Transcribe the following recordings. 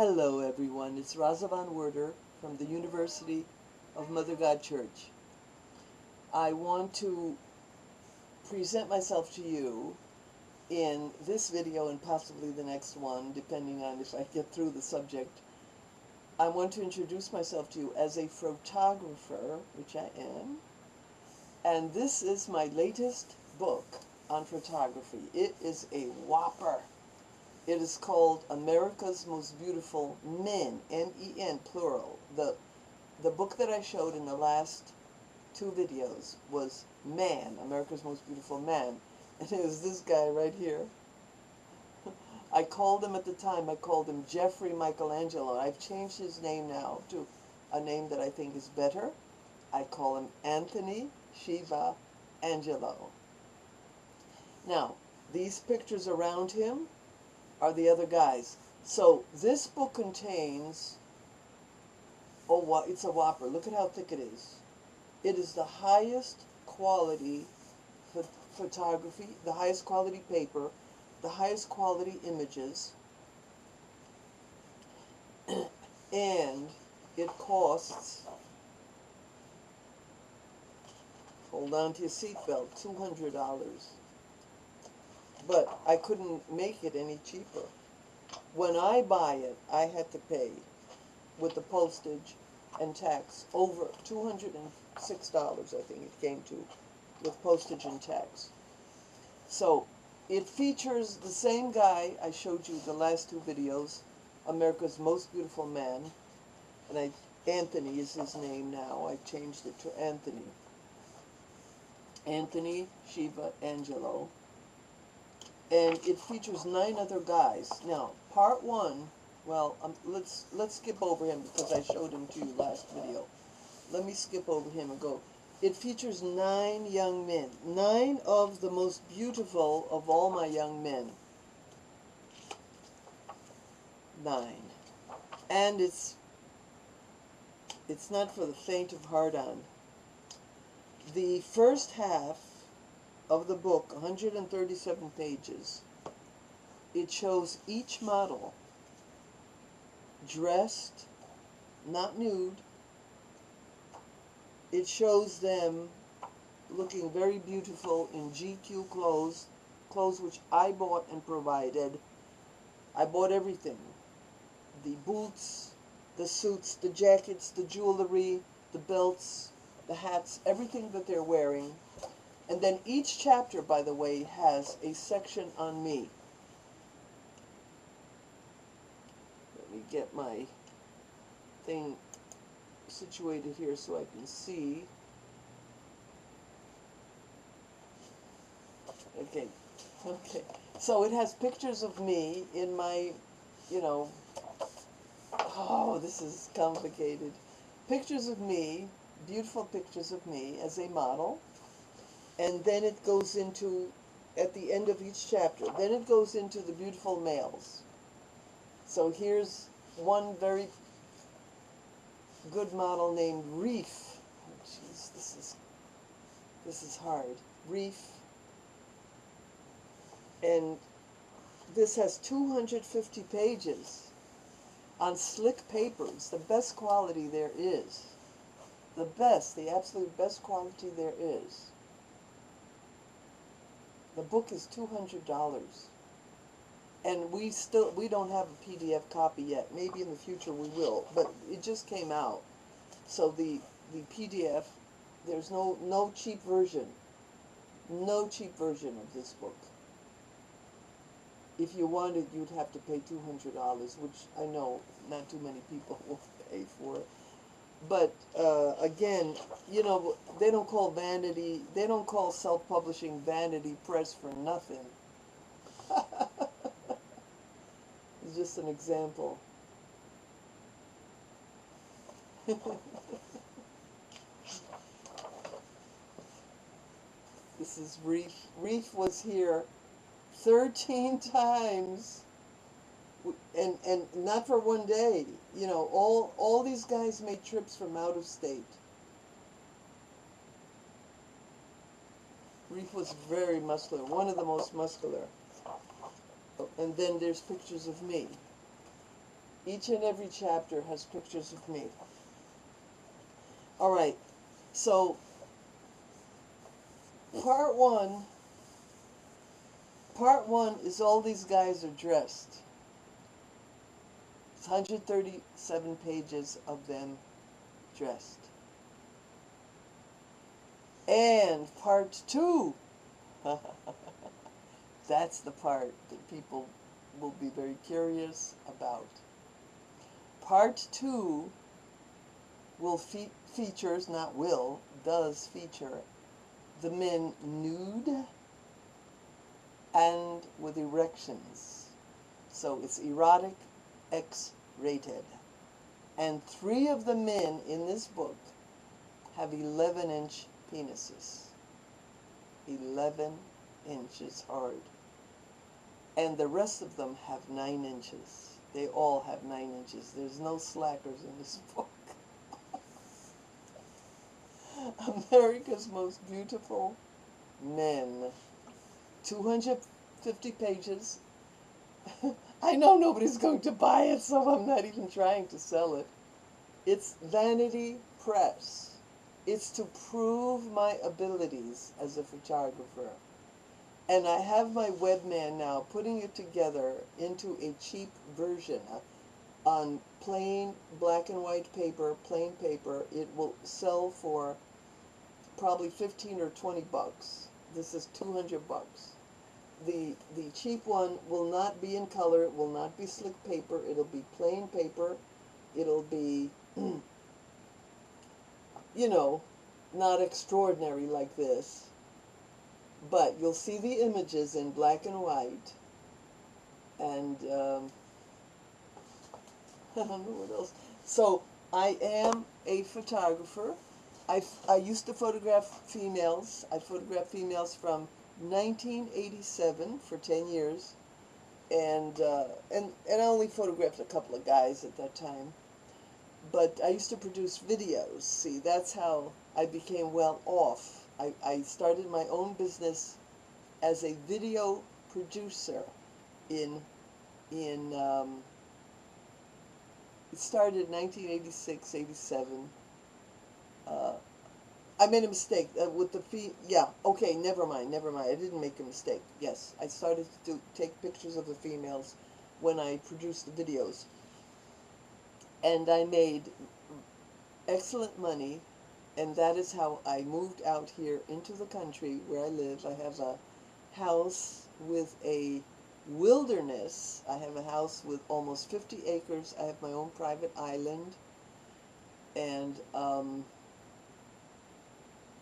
Hello everyone, it's Rosa von Werder from the University of Mother God Church. I want to present myself to you in this video and possibly the next one, depending on if I get through the subject. I want to introduce myself to you as a photographer, which I am, and this is my latest book on photography. It is a whopper. It is called America's Most Beautiful Men, M-E-N, plural. The book that I showed in the last two videos was Man, America's Most Beautiful Man. And it was this guy right here. I called him at the time, I called him Jeffrey Michelangelo. I've changed his name now to a name that I think is better. I call him Anthony Shiva Angelo. Now, these pictures around him are the other guys. So this book contains, oh, it's a whopper. Look at how thick it is. It is the highest quality photography, the highest quality paper, the highest quality images, and it costs, hold on to your seatbelt, $200. But I couldn't make it any cheaper. When I buy it, I had to pay, with the postage and tax, over $206, I think it came to, with postage and tax. So, it features the same guy I showed you the last two videos, America's Most Beautiful Man, and Anthony is his name now. I changed it to Anthony. Anthony Shiva Angelo. And it features 9 other guys. Now, part 1, well, let's skip over him because I showed him to you last video. Let me skip over him and go. It features 9 young men. 9 of the most beautiful of all my young men. 9. And it's not for the faint of heart on. The first half of the book, 137 pages, it shows each model dressed, not nude. It shows them looking very beautiful in GQ clothes, clothes which I bought and provided. I bought everything. The boots, the suits, the jackets, the jewelry, the belts, the hats, everything that they're wearing. And then each chapter, by the way, has a section on me. Let me get my thing situated here so I can see. Okay. So it has pictures of me in my, oh, this is complicated. Pictures of me, beautiful pictures of me as a model. And then it goes into, at the end of each chapter, then it goes into the beautiful males. So here's one very good model named Reef. Oh, jeez, this is hard. Reef. And this has 250 pages on slick papers, the best quality there is. The best, the absolute best quality there is. The book is $200, and we don't have a PDF copy yet. Maybe in the future we will, but it just came out. So the PDF, there's no cheap version, no cheap version of this book. If you wanted, you'd have to pay $200, which I know not too many people will pay for it. But, again, they don't call self-publishing vanity press for nothing. It's just an example. This is Reef. Reef was here 13 times. And not for one day. All these guys made trips from out of state. Reef was very muscular, one of the most muscular. And then there's pictures of me. Each and every chapter has pictures of me. All right, so part one is all these guys are dressed. It's 137 pages of them dressed. And part two, that's the part that people will be very curious about. Part two will features, not will, does feature the men nude and with erections. So it's erotic, X-rated. And 3 of the men in this book have 11-inch penises. 11 inches hard. And the rest of them have 9 inches. They all have 9 inches. There's no slackers in this book. America's Most Beautiful Men. 250 pages. I know nobody's going to buy it, so I'm not even trying to sell it. It's vanity press. It's to prove my abilities as a photographer. And I have my webman now putting it together into a cheap version on plain black and white paper, plain paper. It will sell for probably 15 or 20 bucks. This is 200 bucks. The cheap one will not be in color. It will not be slick paper. It'll be plain paper. It'll be, you know, not extraordinary like this. But you'll see the images in black and white. And I don't know what else. So I am a photographer. I used to photograph females. I photographed females from 1987 for 10 years. And I only photographed a couple of guys at that time. But I used to produce videos. See, that's how I became well off. I started my own business as a video producer it started in 1986, 87. I made a mistake with the yeah, okay, never mind. I didn't make a mistake. Yes, I started to take pictures of the females when I produced the videos. And I made excellent money. And that is how I moved out here into the country where I live. I have a house with a wilderness. I have a house with almost 50 acres. I have my own private island. And a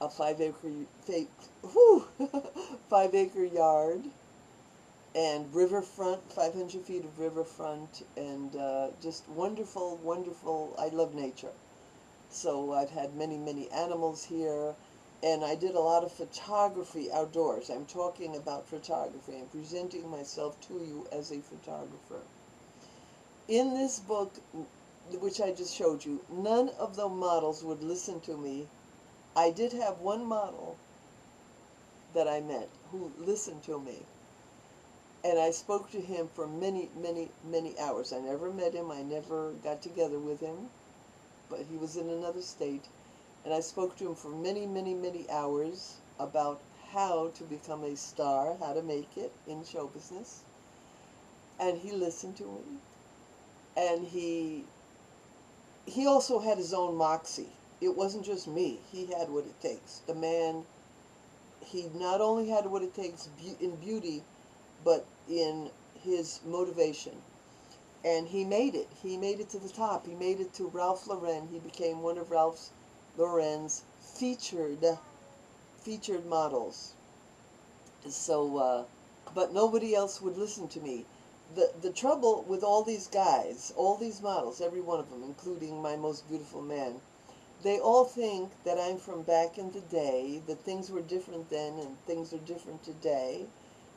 5-acre yard. And riverfront, 500 feet of riverfront. And just wonderful, wonderful. I love nature. So I've had many, many animals here, and I did a lot of photography outdoors. I'm talking about photography. I'm presenting myself to you as a photographer. In this book, which I just showed you, none of the models would listen to me. I did have one model that I met who listened to me, and I spoke to him for many, many, many hours. I never met him. I never got together with him. But he was in another state, and I spoke to him for many, many, many hours about how to become a star, how to make it in show business. And he listened to me, and he also had his own moxie. It wasn't just me. He had what it takes. The man, he not only had what it takes in beauty, but in his motivation. And he made it. He made it to the top. He made it to Ralph Lauren. He became one of Ralph Lauren's featured models. So, but nobody else would listen to me. The trouble with all these guys, all these models, every one of them, including my most beautiful man, they all think that I'm from back in the day, that things were different then and things are different today,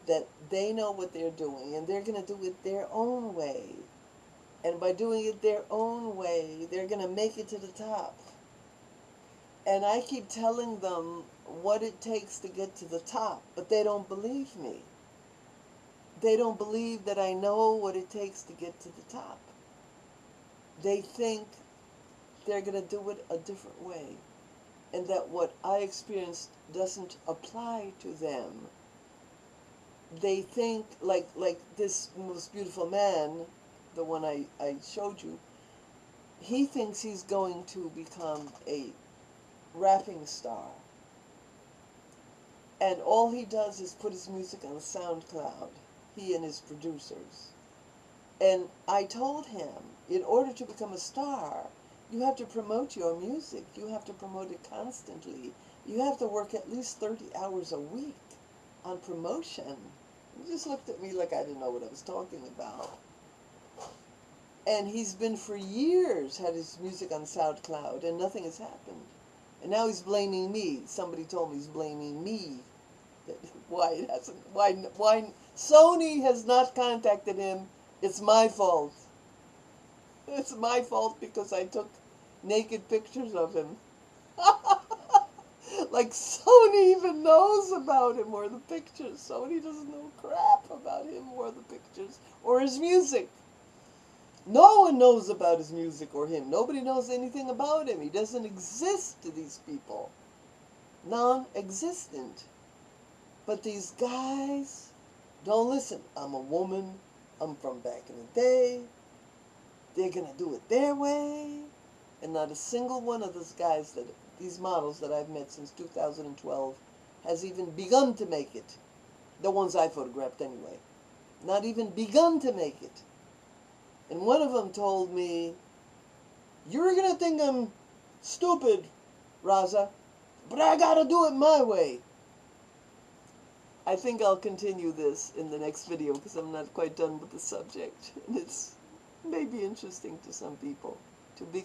that they know what they're doing and they're going to do it their own way. And by doing it their own way, they're going to make it to the top. And I keep telling them what it takes to get to the top, but they don't believe me. They don't believe that I know what it takes to get to the top. they think they're going to do it a different way, and that what I experienced doesn't apply to them. They think, like this most beautiful man, the one I showed you, he thinks he's going to become a rapping star. And all he does is put his music on SoundCloud, he and his producers. And I told him, in order to become a star, you have to promote your music. You have to promote it constantly. You have to work at least 30 hours a week on promotion. He just looked at me like I didn't know what I was talking about. And he's been for years had his music on SoundCloud, and nothing has happened. And now he's blaming me. Somebody told me he's blaming me. Why it hasn't? Why Sony has not contacted him? It's my fault. It's my fault because I took naked pictures of him. Like Sony even knows about him or the pictures. Sony doesn't know crap about him or the pictures or his music. No one knows about his music or him. Nobody knows anything about him. He doesn't exist to these people. Non-existent. But these guys don't listen. I'm a woman. I'm from back in the day. They're going to do it their way. And not a single one of those guys, these models that I've met since 2012, has even begun to make it. The ones I photographed anyway. Not even begun to make it. And one of them told me, "You're going to think I'm stupid, Raza, but I got to do it my way." I think I'll continue this in the next video because I'm not quite done with the subject. And it's maybe interesting to some people to be